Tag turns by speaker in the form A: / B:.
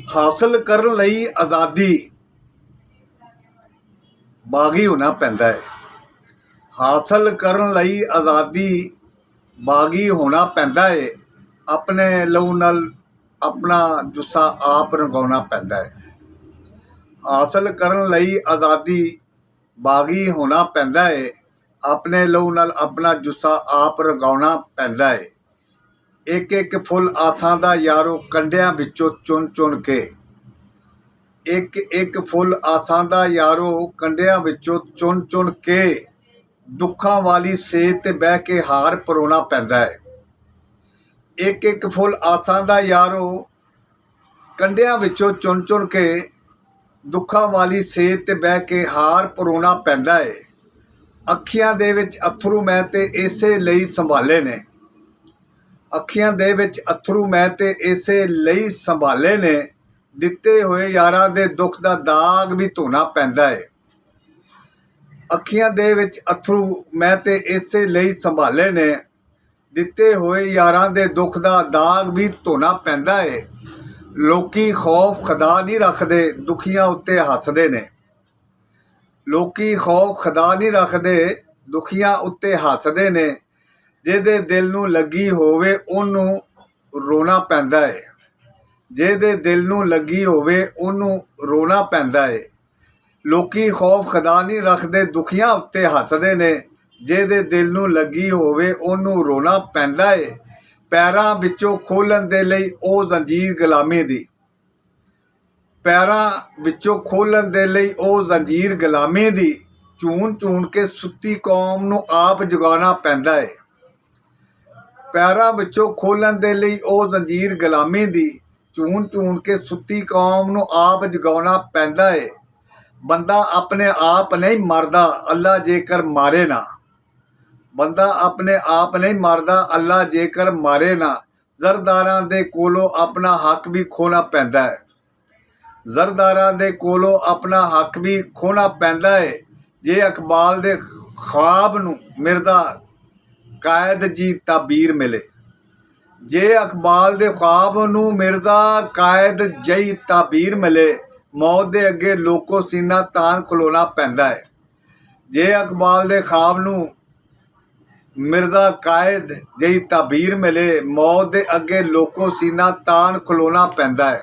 A: हासिल करन लई आज़ादी बागी होना पैंदा है। हासिल करन लई आज़ादी बागी होना पैंदा है। अपने लहू नाल अपना जुस्सा आप रंगाउणा पैंदा है। हासिल करन लई आज़ादी बागी होना पैंदा है। अपने लहू नाल अपना जुस्सा आप रंगाउणा पैंदा है। एक एक फुल आसां दा यारो कंडियां विचों चुन चुन के, एक एक फुल आसां दा यारो कंडियां विचों चुन चुन के, दुखां वाली सेज ते बह के हार परोना पैंदा है। एक एक फुल आसां दा यारो कंडियां विचों चुन चुन के, दुखां वाली सेज ते बह के हार परोना पैंदा है। अखियां दे विच अथरू मैं ते इसे लई संभाले ने, अखियां दे विच अथरू मैं ते इसे लई संभाले ने, दिते होए यारां दे दुख दा दाग भी धोना पैंदा है। अखियां दे विच अथरू मैं ते इसे लई संभाले ने, दिते होए यारां दे दुख दा दाग भी धोना पैंदा है। लोकी खौफ खुदा नहीं रखदे, दुखियां उत्ते हसदे ने। लोकी खौफ खुदा नहीं रखदे, दुखियां उत्ते हसदे ने। ਜਿਹਦੇ दिल नूं लगी होवे ਉਹਨੂੰ रोना पैंदा है। ਜਿਹਦੇ दिल नूं लगी होवे ਉਹਨੂੰ रोना पैंदा है। लोकी खौफ खुदा नहीं रखदे, दुखियां उत्ते हसदे ने। ਜਿਹਦੇ दिल नूं लगी होवे ਉਹਨੂੰ रोना पैंदा है। पैरां विचों खोलण दे लई ਉਹ जंजीर गुलामी दी, पैरां विचों खोलण दे लई ਉਹ जंजीर गुलामी दी, चून चून के सुत्ती कौम नूं आप जगाउणा पैंदा है। पैरां विचों खोलण दे लई ਉਹ जंजीर गुलामी दी, चून चून के सुत्ती कौम नूं आप जगाउणा पैंदा है। बंदा अपने आप नहीं मरदा, अल्लाह जेकर मारे ना। बंदा अपने आप नहीं मरदा, अल्लाह जेकर मारे ना। जरदारां दे कोलों अपना हक भी खोना पैंदा है। जरदारां दे कोलों अपना हक भी खोना पैंदा है। जे इकबाल दे ख्वाब नूं मिरदा कायद जी ताबीर मिले, जे इकबाल दे ख्वाब नूं मिरदा कायद जई ताबीर मिले, मौत दे अगे लोको सीना तान खलोना पैंदा है। जे इकबाल दे ख्वाब नूं मिरदा कायद जई ताबीर मिले, मौत दे अगे लोको सीना तान खलोना पैंदा है।